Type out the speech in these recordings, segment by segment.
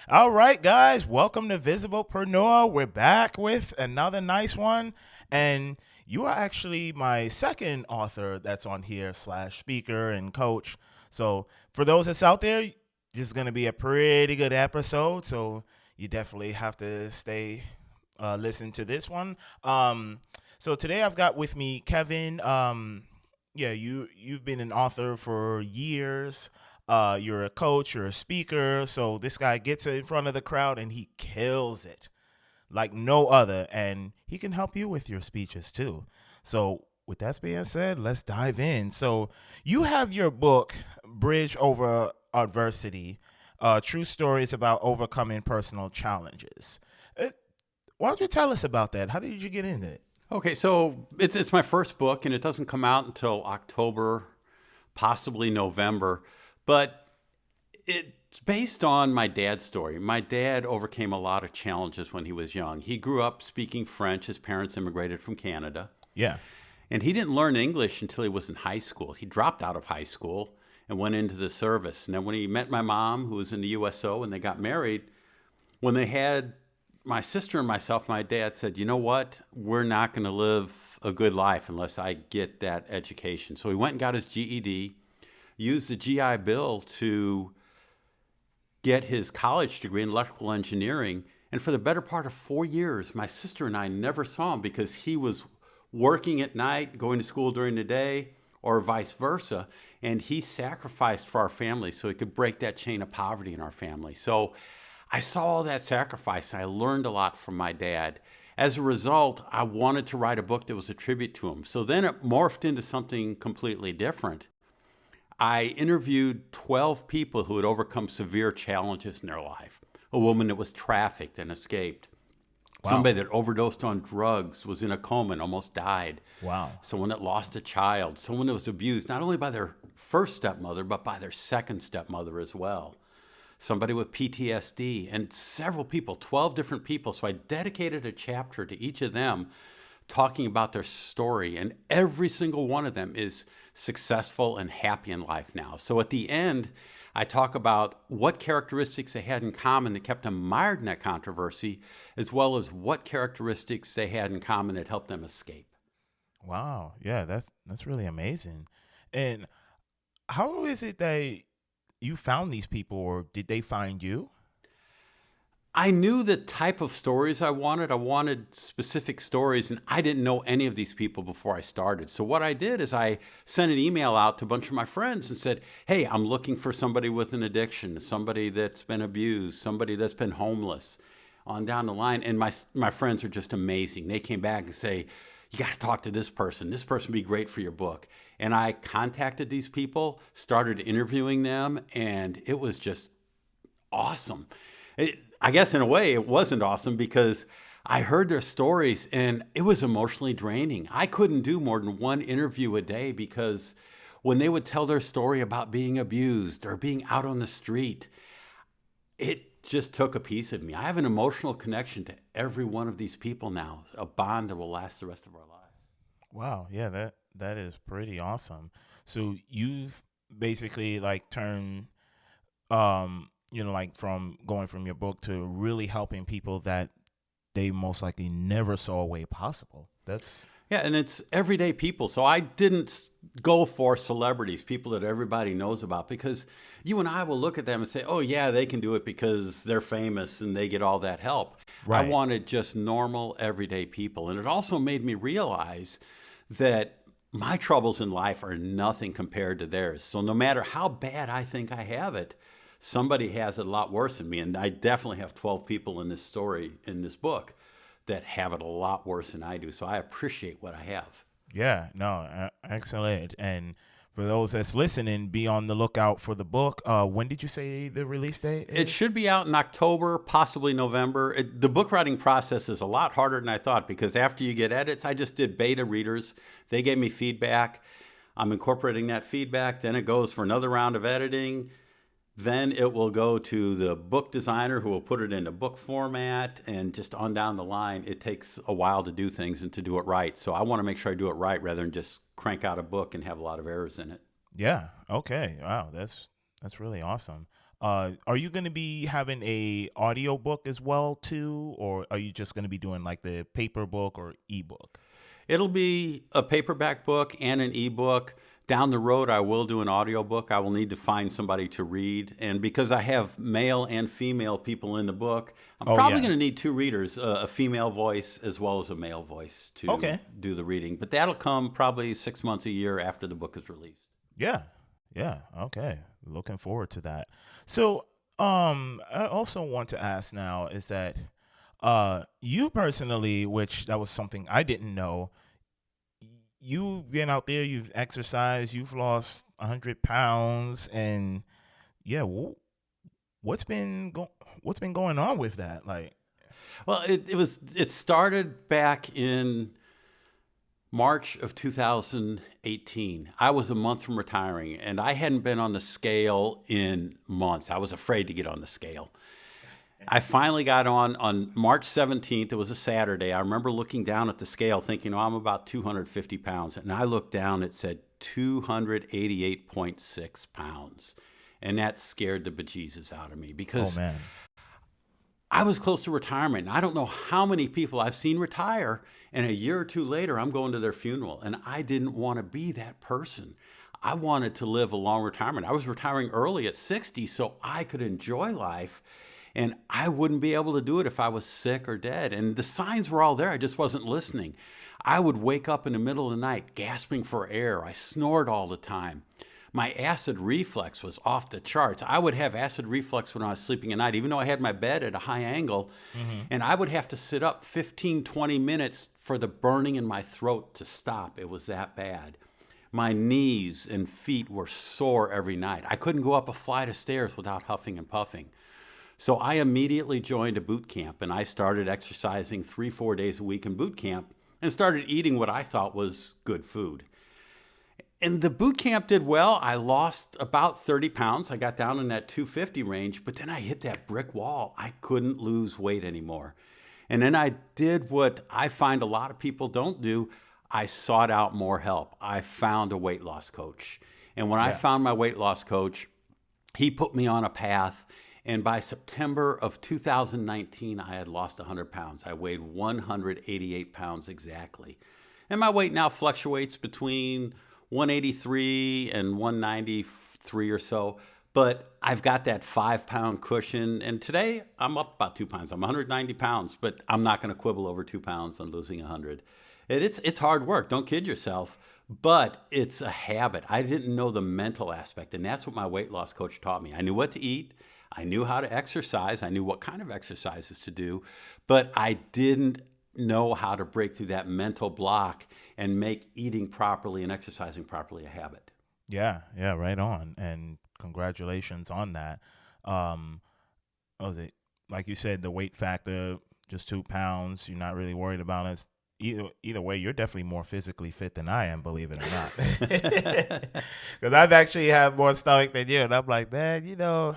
All right, guys, welcome to Visiblepreneur. We're back with another nice one, and you are actually my second author that's on here slash speaker and coach. So for those that's out there, this is gonna be a pretty good episode. So you definitely have to stay listen to this one. So today I've got with me Kevin. Yeah, you've been an author for years. You're a coach, you're a speaker. So this guy gets in front of the crowd and he kills it like no other. And he can help you with your speeches too. So with that being said, let's dive in. So you have your book, Bridge Over Adversity, True Stories About Overcoming Personal Challenges. Uh, why don't you tell us about that? How did you get into it? Okay, so it's my first book, and it doesn't come out until October, possibly November. But it's based on my dad's story. My dad overcame a lot of challenges when he was young. He grew up speaking French. His parents immigrated from Canada. Yeah. And he didn't learn English until he was in high school. He dropped out of high school and went into the service. And then when he met my mom, who was in the USO, and they got married, when they had my sister and myself, my dad said, you know what? We're not going to live a good life unless I get that education. So he went and got his GED, used the GI Bill to get his college degree in electrical engineering. And for the better part of 4 years, my sister and I never saw him because he was working at night, going to school during the day, or vice versa. And he sacrificed for our family so he could break that chain of poverty in our family. So I saw all that sacrifice. I learned a lot from my dad. As a result, I wanted to write a book that was a tribute to him. So then it morphed into something completely different. I interviewed 12 people who had overcome severe challenges in their life. A woman that was trafficked and escaped. Wow. Somebody that overdosed on drugs, was in a coma and almost died. Wow. Someone that lost a child. Someone that was abused not only by their first stepmother, but by their second stepmother as well. Somebody with PTSD, and several people, 12 different people. So I dedicated a chapter to each of them talking about their story, and every single one of them is successful and happy in life now. So at the end, I talk about what characteristics they had in common that kept them mired in that controversy, as well as what characteristics they had in common that helped them escape. Wow. Yeah, that's really amazing. And how is it that you found these people or did they find you? I knew the type of stories I wanted. I wanted specific stories, and I didn't know any of these people before I started. So what I did is I sent an email out to a bunch of my friends and said, hey, I'm looking for somebody with an addiction, somebody that's been abused, somebody that's been homeless, on down the line. And my friends are just amazing. They came back and say, you got to talk to this person. This person would be great for your book. And I contacted these people, started interviewing them, and it was just awesome. I guess in a way it wasn't awesome because I heard their stories and it was emotionally draining. I couldn't do more than one interview a day because when they would tell their story about being abused or being out on the street, it just took a piece of me. I have an emotional connection to every one of these people now, a bond that will last the rest of our lives. Wow. Yeah, that is pretty awesome. So you've basically like turned like from going from your book to really helping people that they most likely never saw a way possible. That's Yeah, and it's everyday people. So I didn't go for celebrities, people that everybody knows about, because you and I will look at them and say, oh, yeah, they can do it because they're famous and they get all that help. I right. wanted just normal, everyday people. And it also made me realize that my troubles in life are nothing compared to theirs. So no matter how bad I think I have it, somebody has it a lot worse than me. And I definitely have 12 people in this story, in this book, that have it a lot worse than I do. So I appreciate what I have. Yeah, no, excellent. And for those that's listening, be on the lookout for the book. When did you say the release date It is? should be out in October, possibly November. The book writing process is a lot harder than I thought because after you get edits, I just did beta readers. They gave me feedback. I'm incorporating that feedback. Then it goes for another round of editing. Then it will go to the book designer who will put it in a book format and just on down the line. It takes a while to do things and to do it right. So I want to make sure I do it right rather than just crank out a book and have a lot of errors in it. Yeah. Okay. Wow. That's really awesome. Are you going to be having a audio book as well too, or are you just going to be doing like the paper book or ebook? It'll be a paperback book and an ebook. Down the road, I will do an audiobook. I will need to find somebody to read. And because I have male and female people in the book, I'm Oh probably yeah. going to need two readers, a female voice as well as a male voice to Okay. do the reading. But that'll come probably 6 months, a year after the book is released. Yeah. Yeah. Okay. Looking forward to that. So, I also want to ask now is that, you personally, which that was something I didn't know, you've been out there, you've exercised, you've lost 100 pounds, and yeah, what's been going on with that? Like, Well, it started back in March of 2018. I was a month from retiring, and I hadn't been on the scale in months. I was afraid to get on the scale. I finally got on March 17th. It was a Saturday. I remember looking down at the scale thinking, oh, I'm about 250 pounds. And I looked down, it said 288.6 pounds. And that scared the bejesus out of me oh because man, I was close to retirement. And I don't know how many people I've seen retire, and a year or two later, I'm going to their funeral. And I didn't want to be that person. I wanted to live a long retirement. I was retiring early at 60 so I could enjoy life. And I wouldn't be able to do it if I was sick or dead. And the signs were all there. I just wasn't listening. I would wake up in the middle of the night gasping for air. I snored all the time. My acid reflux was off the charts. I would have acid reflux when I was sleeping at night, even though I had my bed at a high angle. And I would have to sit up 15, 20 minutes for the burning in my throat to stop. It was that bad. My knees and feet were sore every night. I couldn't go up a flight of stairs without huffing and puffing. So I immediately joined a boot camp, and I started exercising 3-4 days a week in boot camp and started eating what I thought was good food. And the boot camp did well. I lost about 30 pounds. I got down in that 250 range, but then I hit that brick wall. I couldn't lose weight anymore. And then I did what I find a lot of people don't do. I sought out more help. I found a weight loss coach. And when I yeah, found my weight loss coach, he put me on a path. And by September of 2019, I had lost 100 pounds. I weighed 188 pounds exactly. And my weight now fluctuates between 183 and 193 or so. But I've got that 5 pound cushion. And today I'm up about 2 pounds. I'm 190 pounds, but I'm not going to quibble over 2 pounds on losing 100. It's hard work. Don't kid yourself. But it's a habit. I didn't know the mental aspect. And that's what my weight loss coach taught me. I knew what to eat. I knew how to exercise. I knew what kind of exercises to do, but I didn't know how to break through that mental block and make eating properly and exercising properly a habit. yeah, yeah. Right on, and congratulations on that. Um, what was it like you said? The weight factor, just 2 pounds. You're not really worried about it. Either way, you're definitely more physically fit than I am, believe it or not. Because I've actually had more stomach than you, and I'm like, man,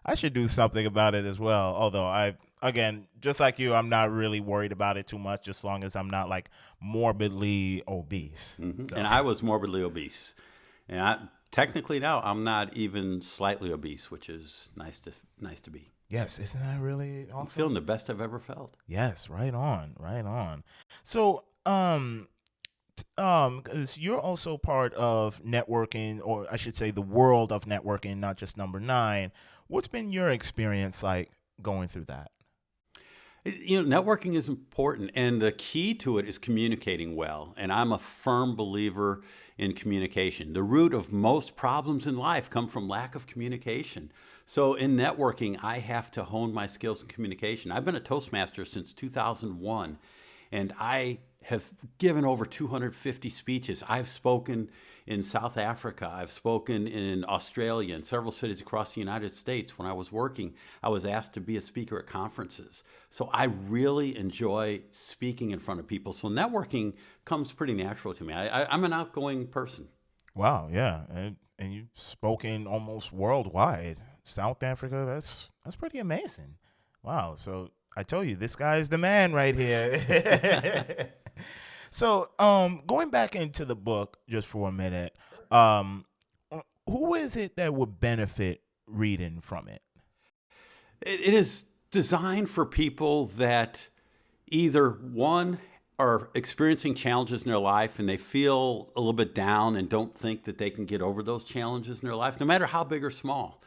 I should do something about it as well. Although again, just like you, I'm not really worried about it too much, as long as I'm not like morbidly obese. So, And I was morbidly obese. And technically now I'm not even slightly obese, which is nice to be. yes, isn't that really I'm awesome? feeling the best I've ever felt. Yes, right on, right on. So, because you're also part of networking, or I should say, the world of networking, not just Number Nine. What's been your experience like going through that? Networking is important, and the key to it is communicating well. And I'm a firm believer in communication. The root of most problems in life come from lack of communication. So in networking, I have to hone my skills in communication. I've been a Toastmaster since 2001, and I have given over 250 speeches. I've spoken in South Africa. I've spoken in Australia and several cities across the United States. When I was working, I was asked to be a speaker at conferences. So I really enjoy speaking in front of people. So networking comes pretty natural to me. I'm an outgoing person. Wow, yeah, and you've spoken almost worldwide. South Africa, that's pretty amazing. Wow, so I told you this guy is the man right here. So, going back into the book just for a minute, who is it that would benefit reading from it? It is designed for people that either, one, are experiencing challenges in their life and they feel a little bit down and don't think that they can get over those challenges in their life, no matter how big or small.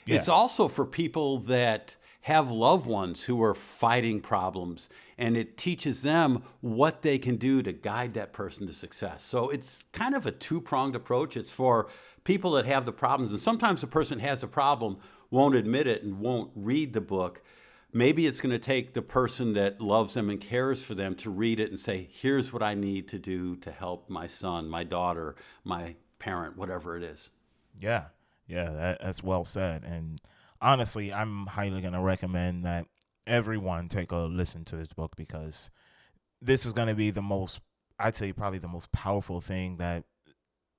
Yeah. It's also for people that have loved ones who are fighting problems, and it teaches them what they can do to guide that person to success. So it's kind of a two-pronged approach. It's for people that have the problems, and sometimes the person has a problem, won't admit it, and won't read the book. Maybe it's going to take the person that loves them and cares for them to read it and say, here's what I need to do to help my son, my daughter, my parent, whatever it is. Yeah, that's well said. And honestly, I'm highly going to recommend that everyone take a listen to this book, because this is going to be I'd say probably the most powerful thing that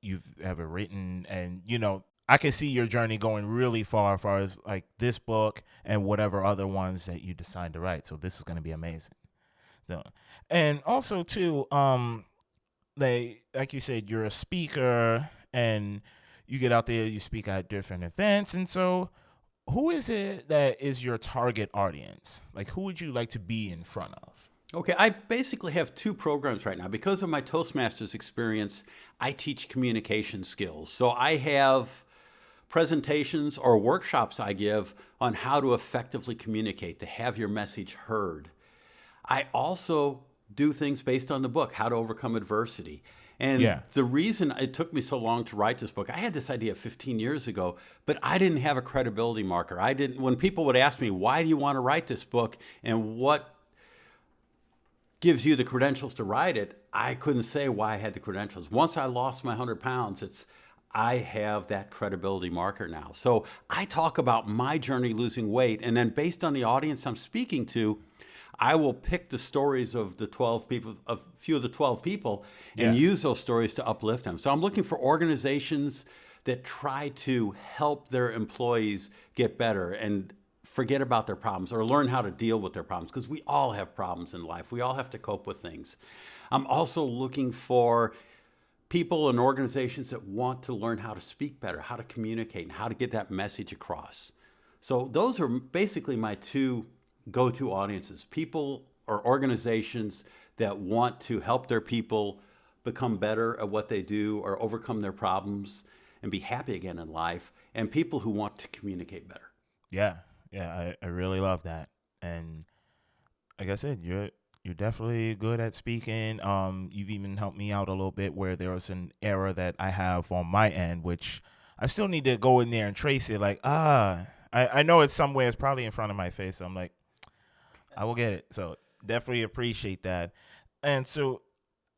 you've ever written. And, I can see your journey going really far as far as like this book and whatever other ones that you decide to write. So this is going to be amazing. So, and also too, like you said, you're a speaker and you get out there, you speak at different events. And so who is it that is your target audience? Like, who would you like to be in front of? Okay, I basically have two programs right now. Because of my Toastmasters experience, I teach communication skills. So I have presentations or workshops I give on how to effectively communicate, to have your message heard. I also do things based on the book, How to Overcome Adversity. And the reason it took me so long to write this book, I had this idea 15 years ago, but I didn't have a credibility marker. When people would ask me, why do you want to write this book and what gives you the credentials to write it, I couldn't say why I had the credentials. Once I lost my 100 pounds, I have that credibility marker now. So I talk about my journey losing weight, and then based on the audience I'm speaking to, I will pick the stories of the 12 people, a few of the 12 people, and use those stories to uplift them. So I'm looking for organizations that try to help their employees get better and forget about their problems or learn how to deal with their problems, because we all have problems in life. We all have to cope with things. I'm also looking for people and organizations that want to learn how to speak better, how to communicate, and how to get that message across. So those are basically my two go-to audiences, people or organizations that want to help their people become better at what they do or overcome their problems and be happy again in life, and people who want to communicate better. Yeah, I really love that. And like I said, you're definitely good at speaking. You've even helped me out a little bit where there was an error that I have on my end, which I still need to go in there and trace it. Like, I know it's somewhere. It's probably in front of my face. So I'm like, I will get it. So definitely appreciate that. And so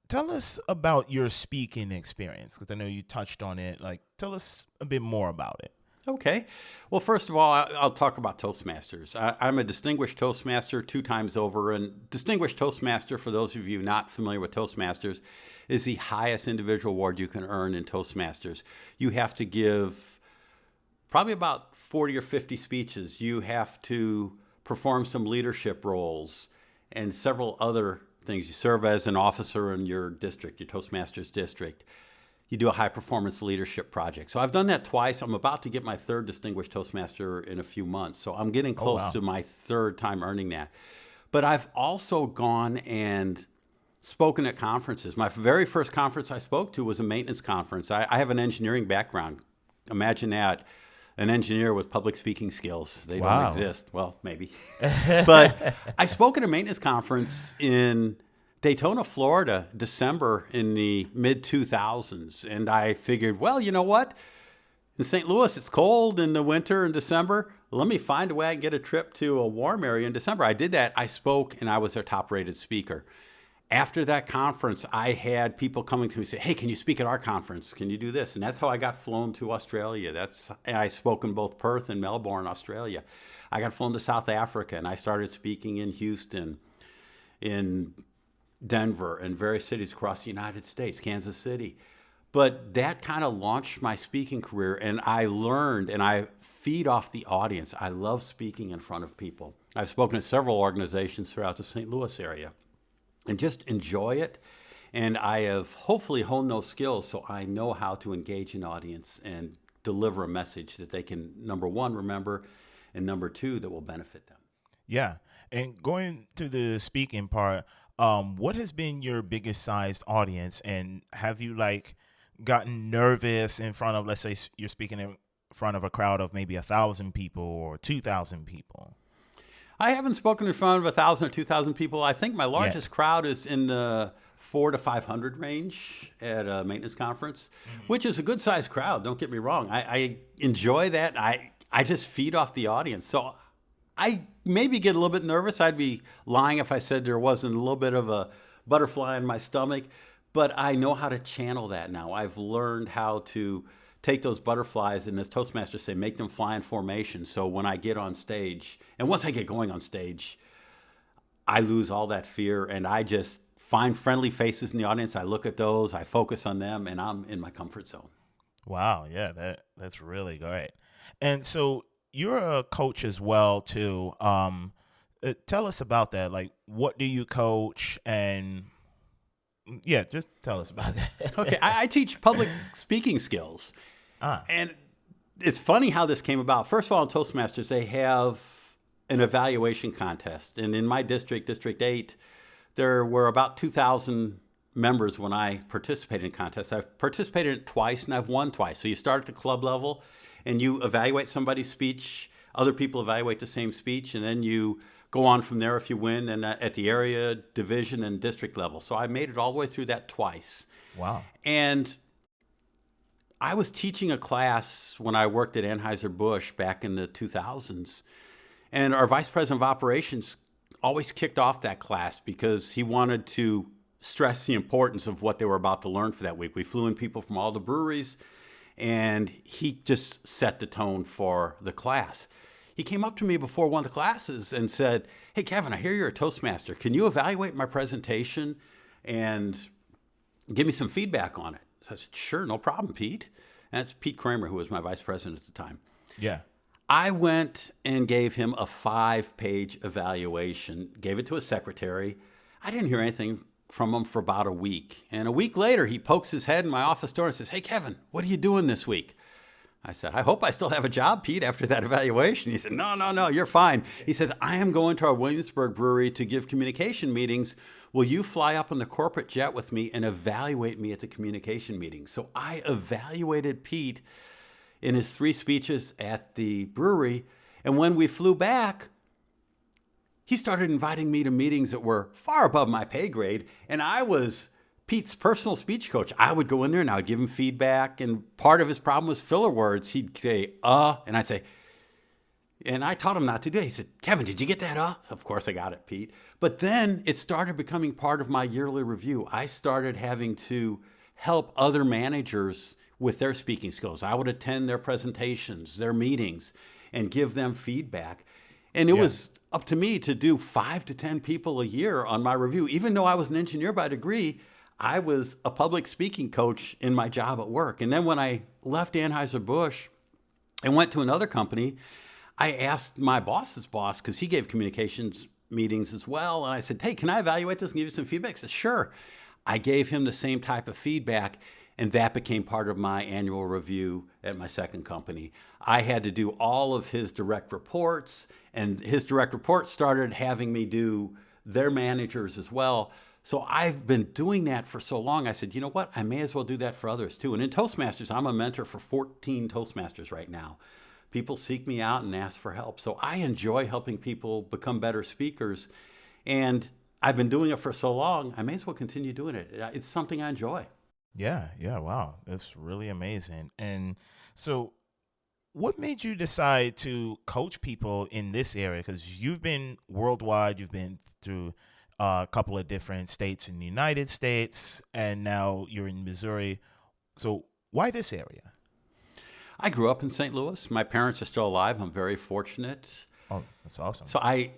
tell us about your speaking experience, because I know you touched on it. Like, tell us a bit more about it. Okay. Well, first of all, I'll talk about Toastmasters. I'm a distinguished Toastmaster 2 times over. And distinguished Toastmaster, for those of you not familiar with Toastmasters, is the highest individual award you can earn in Toastmasters. You have to give probably about 40 or 50 speeches. You have to perform some leadership roles and several other things. You serve as an officer in your district, your Toastmasters district. You do a high-performance leadership project. So I've done that twice. I'm about to get my 3rd Distinguished Toastmaster in a few months. So I'm getting close to my 3rd time earning that. But I've also gone and spoken at conferences. My very first conference I spoke to was a maintenance conference. I have an engineering background. Imagine that. An engineer with public speaking skills. They don't exist. Well, maybe. But I spoke at a maintenance conference in Daytona, Florida, December in the mid-2000s. And I figured, well, you know what? In St. Louis, it's cold in the winter in December. Let me find a way I can get a trip to a warm area in December. I did that. I spoke, and I was their top-rated speaker. After that conference, I had people coming to me and say, hey, can you speak at our conference? Can you do this? And that's how I got flown to Australia. I spoke in both Perth and Melbourne, Australia. I got flown to South Africa, and I started speaking in Houston, in Denver, and various cities across the United States, Kansas City. But that kind of launched my speaking career, and I learned, and I feed off the audience. I love speaking in front of people. I've spoken at several organizations throughout the St. Louis area and just enjoy it. And I have hopefully honed those skills so I know how to engage an audience and deliver a message that they can, number one, remember, and number two, that will benefit them. Yeah. And going to the speaking part, what has been your biggest sized audience? And have you like gotten nervous in front of, let's say you're speaking in front of a crowd of maybe 1,000 people or 2,000 people? I haven't spoken in front of 1,000 or 2,000 people. I think my largest crowd is in the 400 to 500 range at a maintenance conference, which is a good sized crowd. Don't get me wrong. I enjoy that. I just feed off the audience. So I maybe get a little bit nervous. I'd be lying if I said there wasn't a little bit of a butterfly in my stomach, but I know how to channel that now. I've learned how to take those butterflies and, as Toastmasters say, make them fly in formation. So when I get on stage, and once I get going on stage, I lose all that fear and I just find friendly faces in the audience. I look at those, I focus on them, and I'm in my comfort zone. Wow. Yeah, that's really great. And so you're a coach as well too. Tell us about that. Like, what do you coach? And yeah, just tell us about that. Okay, I teach public speaking skills. And it's funny how this came about. First of all, in Toastmasters, they have an evaluation contest. And in my district, District 8, there were about 2,000 members when I participated in contests. I've participated in it twice and I've won twice. So you start at the club level and you evaluate somebody's speech. Other people evaluate the same speech, and then you go on from there if you win, and at the area, division, and district level. So I made it all the way through that twice. Wow. And I was teaching a class when I worked at Anheuser-Busch back in the 2000s. And our vice president of operations always kicked off that class because he wanted to stress the importance of what they were about to learn for that week. We flew in people from all the breweries, and he just set the tone for the class. He came up to me before one of the classes and said, "Hey, Kevin, I hear you're a Toastmaster. Can you evaluate my presentation and give me some feedback on it?" So I said, "Sure, no problem, Pete." And that's Pete Kramer, who was my vice president at the time. Yeah. I went and gave him a 5-page evaluation, gave it to his secretary. I didn't hear anything from him for about a week. And a week later, he pokes his head in my office door and says, "Hey, Kevin, what are you doing this week?" I said, "I hope I still have a job, Pete, after that evaluation." He said, No, you're fine. He says, "I am going to our Williamsburg brewery to give communication meetings. Will you fly up on the corporate jet with me and evaluate me at the communication meeting?" So I evaluated Pete in his 3 speeches at the brewery. And when we flew back, he started inviting me to meetings that were far above my pay grade. And I was Pete's personal speech coach. I would go in there and I would give him feedback. And part of his problem was filler words. He'd say, and I'd say, and I taught him not to do it. He said, "Kevin, did you get that? Of course I got it, Pete. But then it started becoming part of my yearly review. I started having to help other managers with their speaking skills. I would attend their presentations, their meetings, and give them feedback. And it was up to me to do 5 to 10 people a year on my review. Even though I was an engineer by degree, I was a public speaking coach in my job at work. And then when I left Anheuser-Busch and went to another company, I asked my boss's boss, because he gave communications meetings as well. And I said, "Hey, can I evaluate this and give you some feedback?" He said, "Sure." I gave him the same type of feedback, and that became part of my annual review at my second company. I had to do all of his direct reports, and his direct reports started having me do their managers as well. So I've been doing that for so long. I said, you know what? I may as well do that for others too. And in Toastmasters, I'm a mentor for 14 Toastmasters right now. People seek me out and ask for help. So I enjoy helping people become better speakers. And I've been doing it for so long, I may as well continue doing it. It's something I enjoy. Yeah. Wow. That's really amazing. And so what made you decide to coach people in this area? Because you've been worldwide, you've been through a couple of different states in the United States, and now you're in Missouri. So why this area? I grew up in St. Louis. My parents are still alive. I'm very fortunate. Oh, that's awesome. So I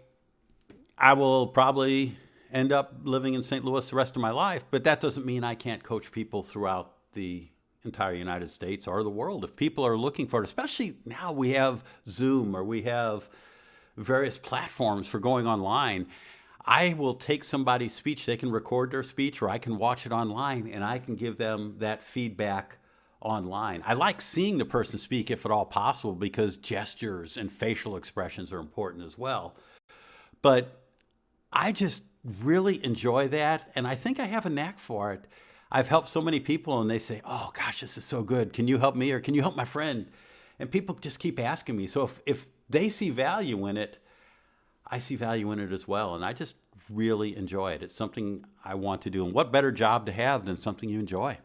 will probably end up living in St. Louis the rest of my life, but that doesn't mean I can't coach people throughout the entire United States or the world. If people are looking for it, especially now we have Zoom or we have various platforms for going online, I will take somebody's speech. They can record their speech, or I can watch it online, and I can give them that feedback online. I like seeing the person speak if at all possible because gestures and facial expressions are important as well. But I just really enjoy that, and I think I have a knack for it. I've helped so many people, and they say, oh, gosh, this is so good. Can you help me, or can you help my friend? And people just keep asking me. So if they see value in it, I see value in it as well, and I just really enjoy it. It's something I want to do, and what better job to have than something you enjoy?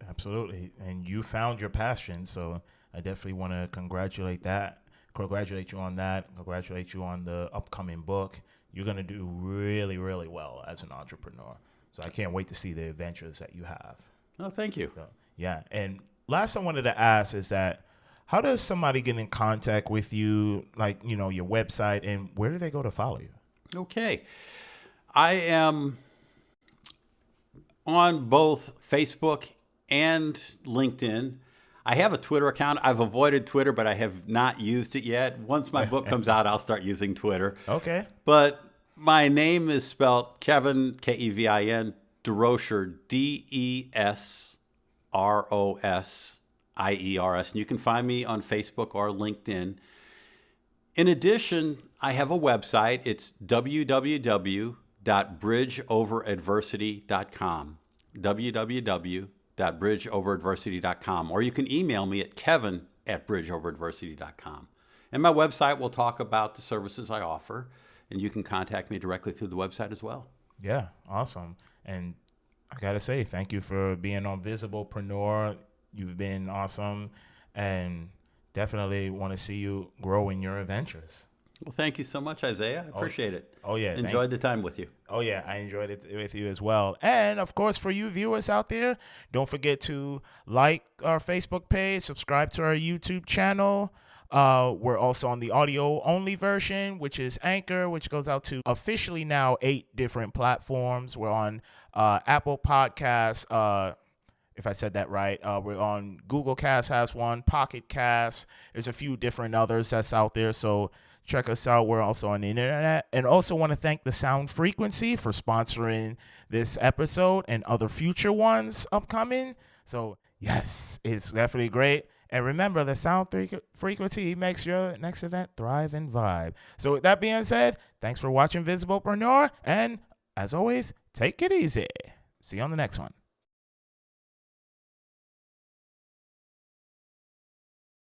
Absolutely, and you found your passion, so I definitely want to congratulate you on that, congratulate you on the upcoming book. You're going to do really, really well as an entrepreneur, so I can't wait to see the adventures that you have. Oh, thank you. So, yeah, and last I wanted to ask is that how does somebody get in contact with you, like, your website, and where do they go to follow you? Okay. I am on both Facebook and LinkedIn. I have a Twitter account. I've avoided Twitter, but I have not used it yet. Once my book comes out, I'll start using Twitter. Okay. But my name is spelled Kevin, Kevin, Desrosiers, Desrosiers, and you can find me on Facebook or LinkedIn. In addition, I have a website. It's www.bridgeoveradversity.com, www.bridgeoveradversity.com, or you can email me at kevin@bridgeoveradversity.com. And my website will talk about the services I offer, and you can contact me directly through the website as well. Yeah, awesome. And I got to say, thank you for being on Visiblepreneur. You've been awesome, and definitely want to see you grow in your adventures. Well, thank you so much, Isaiah. I appreciate it. Oh, yeah. Enjoyed the time with you. Oh, yeah. I enjoyed it with you as well. And, of course, for you viewers out there, don't forget to like our Facebook page, subscribe to our YouTube channel. We're also on the audio-only version, which is Anchor, which goes out to officially now 8 different platforms. We're on Apple Podcasts, if I said that right. We're on Google Cast has one, Pocket Cast. There's a few different others that's out there, so check us out. We're also on the internet. And also want to thank the Sound Frequency for sponsoring this episode and other future ones upcoming. So, yes, it's definitely great. And remember, the Sound Frequency makes your next event thrive and vibe. So with that being said, thanks for watching Visiblepreneur. And as always, take it easy. See you on the next one.